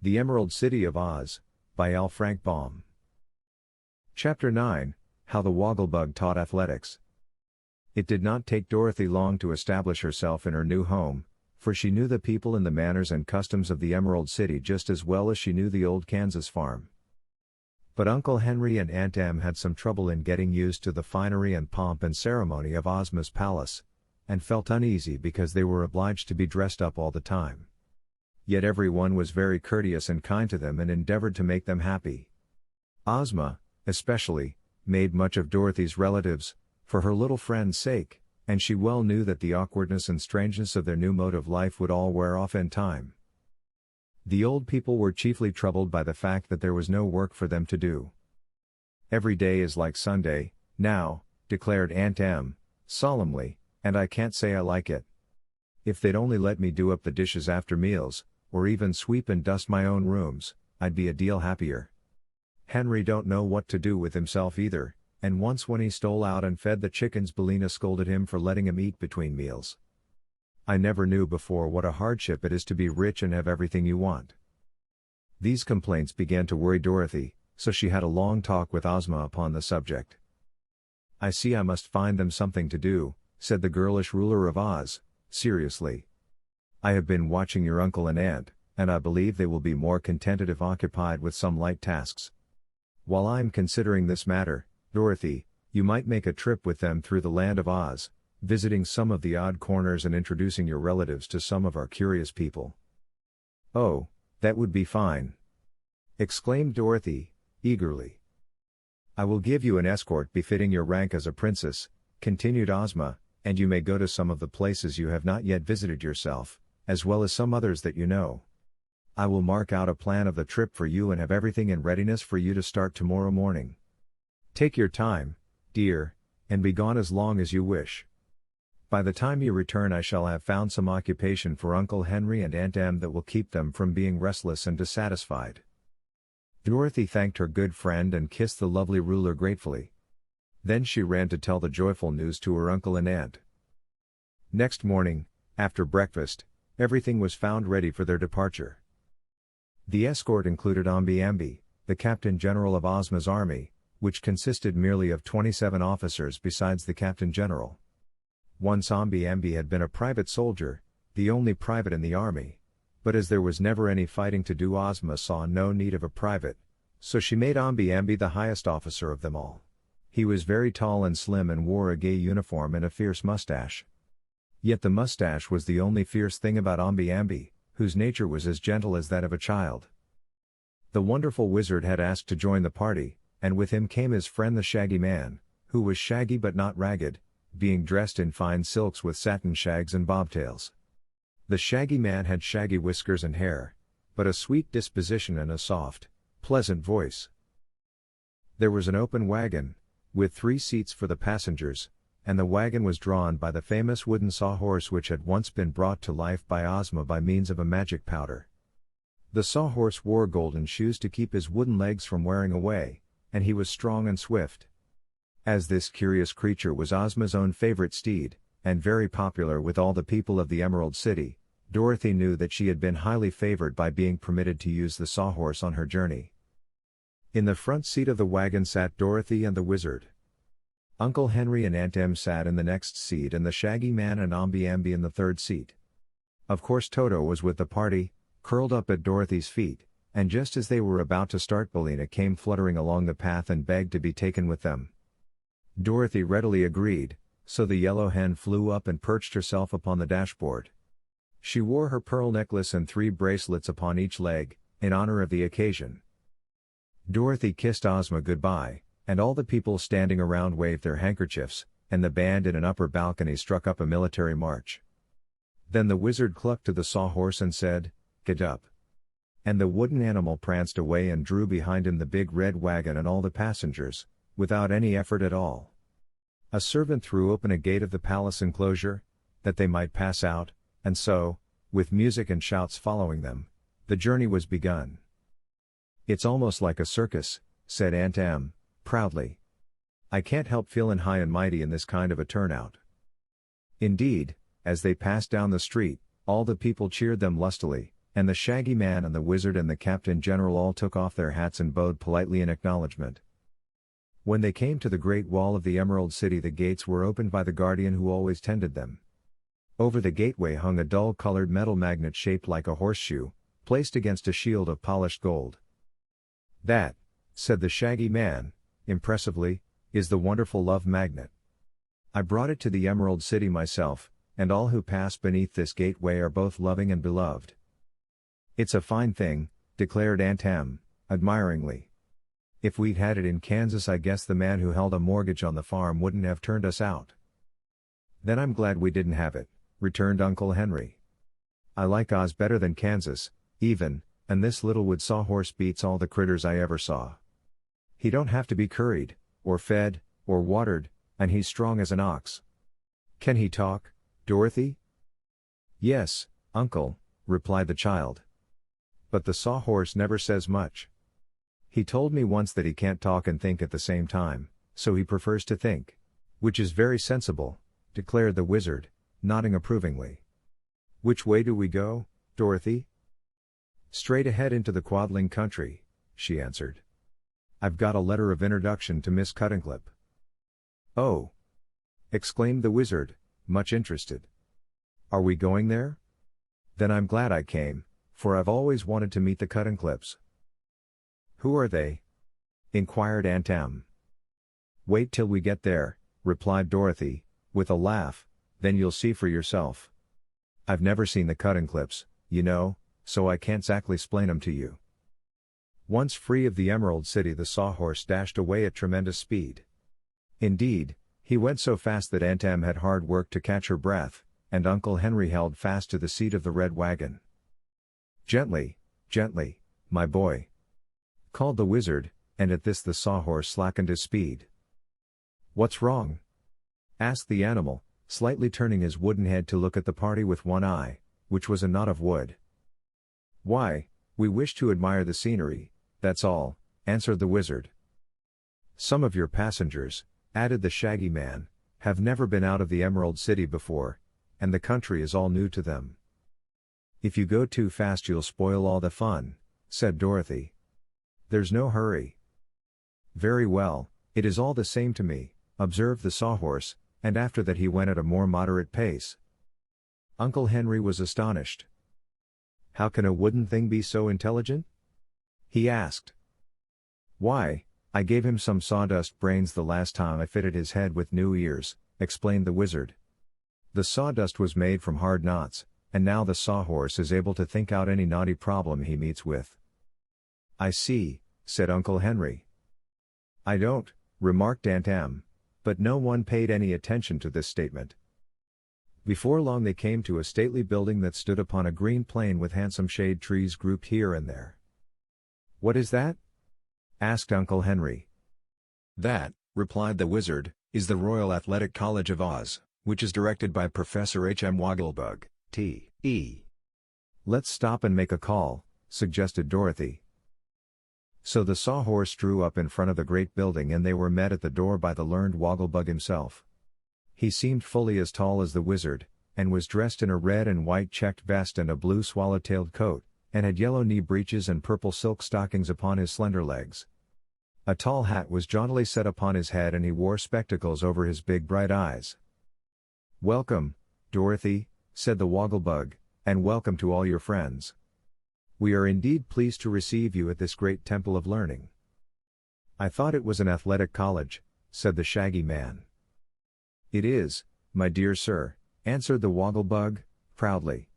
The Emerald City of Oz, by L. Frank Baum. Chapter 9, How the Wogglebug Taught Athletics. It did not take Dorothy long to establish herself in her new home, for she knew the people and the manners and customs of the Emerald City just as well as she knew the old Kansas farm. But Uncle Henry and Aunt Em had some trouble in getting used to the finery and pomp and ceremony of Ozma's palace, and felt uneasy because they were obliged to be dressed up all the time. Yet everyone was very courteous and kind to them and endeavored to make them happy. Ozma, especially, made much of Dorothy's relatives, for her little friend's sake, and she well knew that the awkwardness and strangeness of their new mode of life would all wear off in time. The old people were chiefly troubled by the fact that there was no work for them to do. "Every day is like Sunday, now," declared Aunt Em, solemnly, "and I can't say I like it. If they'd only let me do up the dishes after meals, or even sweep and dust my own rooms, I'd be a deal happier. Henry don't know what to do with himself either, and once when he stole out and fed the chickens Billina scolded him for letting him eat between meals. I never knew before what a hardship it is to be rich and have everything you want." These complaints began to worry Dorothy, so she had a long talk with Ozma upon the subject. "I see I must find them something to do," said the girlish ruler of Oz, seriously. "I have been watching your uncle and aunt, and I believe they will be more contented if occupied with some light tasks. While I'm considering this matter, Dorothy, you might make a trip with them through the land of Oz, visiting some of the odd corners and introducing your relatives to some of our curious people." "Oh, that would be fine!" exclaimed Dorothy, eagerly. "I will give you an escort befitting your rank as a princess," continued Ozma, "and you may go to some of the places you have not yet visited yourself, as well as some others that you know. I will mark out a plan of the trip for you and have everything in readiness for you to start tomorrow morning. Take your time, dear, and be gone as long as you wish. By the time you return I shall have found some occupation for Uncle Henry and Aunt Em that will keep them from being restless and dissatisfied." Dorothy thanked her good friend and kissed the lovely ruler gratefully. Then she ran to tell the joyful news to her uncle and aunt. Next morning, after breakfast, everything was found ready for their departure. The escort included Omby Amby, the Captain General of Ozma's army, which consisted merely of 27 officers besides the Captain General. Once Omby Amby had been a private soldier, the only private in the army, but as there was never any fighting to do Ozma saw no need of a private, so she made Omby Amby the highest officer of them all. He was very tall and slim and wore a gay uniform and a fierce mustache. Yet the mustache was the only fierce thing about Omby Amby, whose nature was as gentle as that of a child. The wonderful wizard had asked to join the party, and with him came his friend the Shaggy Man, who was shaggy but not ragged, being dressed in fine silks with satin shags and bobtails. The Shaggy Man had shaggy whiskers and hair, but a sweet disposition and a soft, pleasant voice. There was an open wagon, with 3 seats for the passengers, and the wagon was drawn by the famous wooden sawhorse which had once been brought to life by Ozma by means of a magic powder. The sawhorse wore golden shoes to keep his wooden legs from wearing away, and he was strong and swift. As this curious creature was Ozma's own favorite steed, and very popular with all the people of the Emerald City, Dorothy knew that she had been highly favored by being permitted to use the sawhorse on her journey. In the front seat of the wagon sat Dorothy and the wizard. Uncle Henry and Aunt Em sat in the next seat and the Shaggy Man and Omby Amby in the third seat. Of course Toto was with the party, curled up at Dorothy's feet, and just as they were about to start Billina came fluttering along the path and begged to be taken with them. Dorothy readily agreed, so the yellow hen flew up and perched herself upon the dashboard. She wore her pearl necklace and 3 bracelets upon each leg, in honor of the occasion. Dorothy kissed Ozma goodbye, and all the people standing around waved their handkerchiefs, and the band in an upper balcony struck up a military march. Then the wizard clucked to the sawhorse and said, "Get up." And the wooden animal pranced away and drew behind him the big red wagon and all the passengers, without any effort at all. A servant threw open a gate of the palace enclosure, that they might pass out, and so, with music and shouts following them, the journey was begun. "It's almost like a circus," said Aunt Em, proudly. "I can't help feelin' high and mighty in this kind of a turnout." Indeed, as they passed down the street, all the people cheered them lustily, and the Shaggy Man and the Wizard and the Captain General all took off their hats and bowed politely in acknowledgement. When they came to the Great Wall of the Emerald City, the gates were opened by the guardian who always tended them. Over the gateway hung a dull-colored metal magnet shaped like a horseshoe, placed against a shield of polished gold. "That," said the Shaggy Man, impressively, "is the wonderful love magnet. I brought it to the Emerald City myself, and all who pass beneath this gateway are both loving and beloved." "It's a fine thing," declared Aunt Em, admiringly. "If we'd had it in Kansas, I guess the man who held a mortgage on the farm wouldn't have turned us out." "Then I'm glad we didn't have it," returned Uncle Henry. "I like Oz better than Kansas, even, and this little wood sawhorse beats all the critters I ever saw. He don't have to be curried, or fed, or watered, and he's strong as an ox." "Can he talk, Dorothy?" "Yes, Uncle," replied the child. "But the sawhorse never says much. He told me once that he can't talk and think at the same time, so he prefers to think." "Which is very sensible," declared the Wizard, nodding approvingly. "Which way do we go, Dorothy?" "Straight ahead into the Quadling country," she answered. "I've got a letter of introduction to Miss Cuttingclip." "Oh!" exclaimed the Wizard, much interested. "Are we going there? Then I'm glad I came, for I've always wanted to meet the Cuttingclips." "Who are they?" inquired Aunt Em. "Wait till we get there," replied Dorothy, with a laugh, "then you'll see for yourself. I've never seen the Cuttingclips, you know, so I can't 'zactly 'splain 'em to you." Once free of the Emerald City, the Sawhorse dashed away at tremendous speed. Indeed, he went so fast that Aunt Em had hard work to catch her breath, and Uncle Henry held fast to the seat of the red wagon. "Gently, gently, my boy," called the Wizard, and at this the Sawhorse slackened his speed. "What's wrong?" asked the animal, slightly turning his wooden head to look at the party with one eye, which was a knot of wood. "Why, we wish to admire the scenery, that's all," answered the Wizard. "Some of your passengers," added the Shaggy Man, "have never been out of the Emerald City before, and the country is all new to them." "If you go too fast you'll spoil all the fun," said Dorothy. "There's no hurry." "Very well, it is all the same to me," observed the Sawhorse, and after that he went at a more moderate pace. Uncle Henry was astonished. "How can a wooden thing be so intelligent?" he asked. "Why, I gave him some sawdust brains the last time I fitted his head with new ears," explained the Wizard. "The sawdust was made from hard knots, and now the Sawhorse is able to think out any knotty problem he meets with." "I see," said Uncle Henry. "I don't," remarked Aunt Em, but no one paid any attention to this statement. Before long they came to a stately building that stood upon a green plain with handsome shade trees grouped here and there. "What is that?" asked Uncle Henry. "That," replied the Wizard, "is the Royal Athletic College of Oz, which is directed by Professor H.M. Wogglebug, T.E. "Let's stop and make a call," suggested Dorothy. So the Sawhorse drew up in front of the great building and they were met at the door by the learned Wogglebug himself. He seemed fully as tall as the Wizard, and was dressed in a red and white checked vest and a blue swallow-tailed coat, and had yellow knee breeches and purple silk stockings upon his slender legs. A tall hat was jauntily set upon his head and he wore spectacles over his big bright eyes. "Welcome, Dorothy," said the Wogglebug, "and welcome to all your friends. We are indeed pleased to receive you at this great temple of learning." "I thought it was an athletic college," said the Shaggy Man. "It is, my dear sir," answered the Wogglebug, proudly.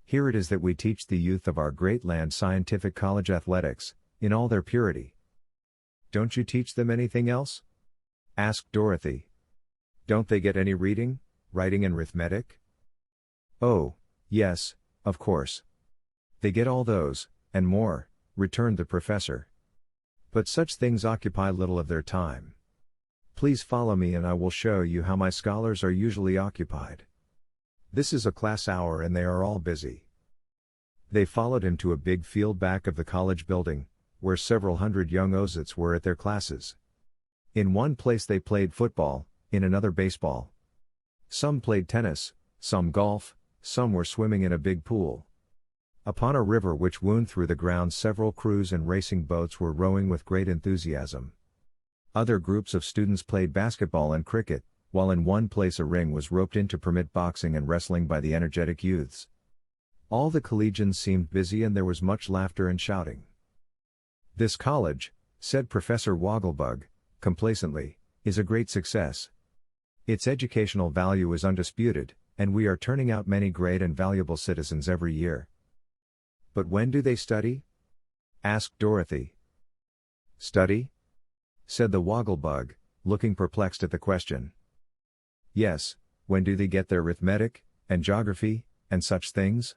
"Here it is that we teach the youth of our great land scientific college athletics, in all their purity." "Don't you teach them anything else?" asked Dorothy. "Don't they get any reading, writing and arithmetic?" "Oh, yes, of course. They get all those, and more," returned the professor. "But such things occupy little of their time. Please follow me and I will show you how my scholars are usually occupied. This is a class hour and they are all busy." They followed him to a big field back of the college building, where several hundred young Ozits were at their classes. In one place they played football, in another baseball. Some played tennis, some golf, some were swimming in a big pool. Upon a river which wound through the ground, several crews and racing boats were rowing with great enthusiasm. Other groups of students played basketball and cricket, while in one place a ring was roped in to permit boxing and wrestling by the energetic youths. All the collegians seemed busy and there was much laughter and shouting. "This college," said Professor Wogglebug, complacently, "is a great success. Its educational value is undisputed, and we are turning out many great and valuable citizens every year." "But when do they study?" asked Dorothy. "Study?" said the Wogglebug, looking perplexed at the question. "Yes, when do they get their arithmetic, and geography, and such things?"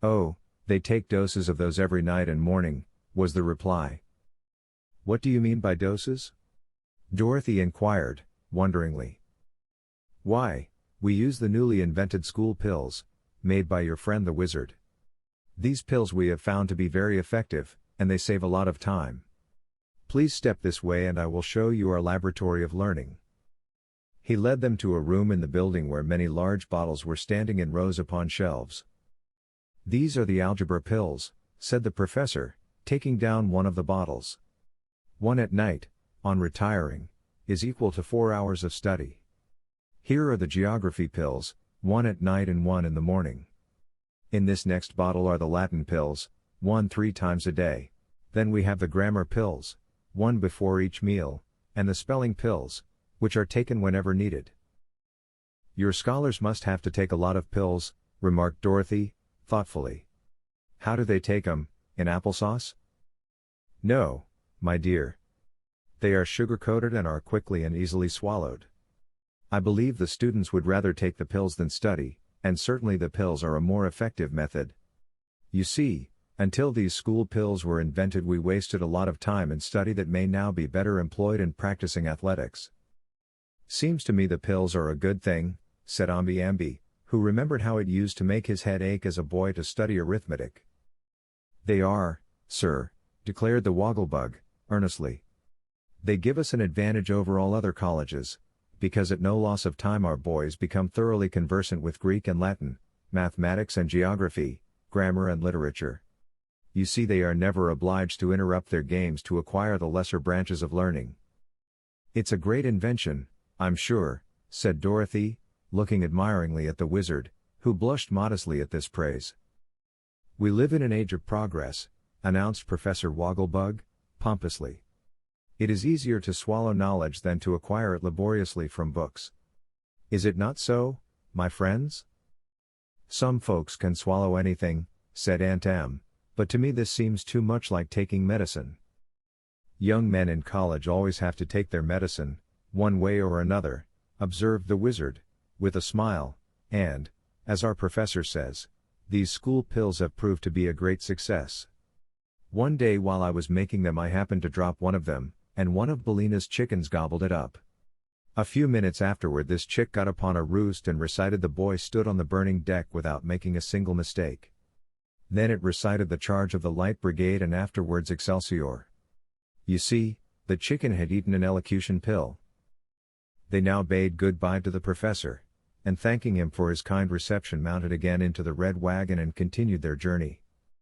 "Oh, they take doses of those every night and morning," was the reply. "What do you mean by doses?" Dorothy inquired, wonderingly. "Why, we use the newly invented school pills, made by your friend the wizard. These pills we have found to be very effective, and they save a lot of time. Please step this way and I will show you our laboratory of learning." He led them to a room in the building where many large bottles were standing in rows upon shelves. "These are the algebra pills," said the professor, taking down one of the bottles. "One at night, on retiring, is equal to 4 hours of study. Here are the geography pills, one at night and one in the morning. In this next bottle are the Latin pills, one 3 times a day. Then we have the grammar pills, one before each meal, and the spelling pills, which are taken whenever needed." "Your scholars must have to take a lot of pills," remarked Dorothy, thoughtfully. "How do they take 'em, in applesauce?" "No, my dear. They are sugar-coated and are quickly and easily swallowed. I believe the students would rather take the pills than study, and certainly the pills are a more effective method. You see, until these school pills were invented we wasted a lot of time in study that may now be better employed in practicing athletics." "Seems to me the pills are a good thing," said Omby Amby, who remembered how it used to make his head ache as a boy to study arithmetic. "They are, sir," declared the Wogglebug, earnestly. "They give us an advantage over all other colleges, because at no loss of time our boys become thoroughly conversant with Greek and Latin, mathematics and geography, grammar and literature. You see, they are never obliged to interrupt their games to acquire the lesser branches of learning." "It's a great invention, I'm sure," said Dorothy, looking admiringly at the wizard, who blushed modestly at this praise. "We live in an age of progress," announced Professor Wogglebug, pompously. "It is easier to swallow knowledge than to acquire it laboriously from books. Is it not so, my friends?" "Some folks can swallow anything," said Aunt Em, "but to me this seems too much like taking medicine." "Young men in college always have to take their medicine, one way or another," observed the wizard, with a smile, "and, as our professor says, these school pills have proved to be a great success. One day while I was making them I happened to drop one of them, and one of Bellina's chickens gobbled it up. A few minutes afterward this chick got upon a roost and recited 'The boy stood on the burning deck' without making a single mistake. Then it recited the charge of the Light Brigade and afterwards Excelsior. You see, the chicken had eaten an elocution pill." They now bade goodbye to the professor, and thanking him for his kind reception mounted again into the red wagon and continued their journey.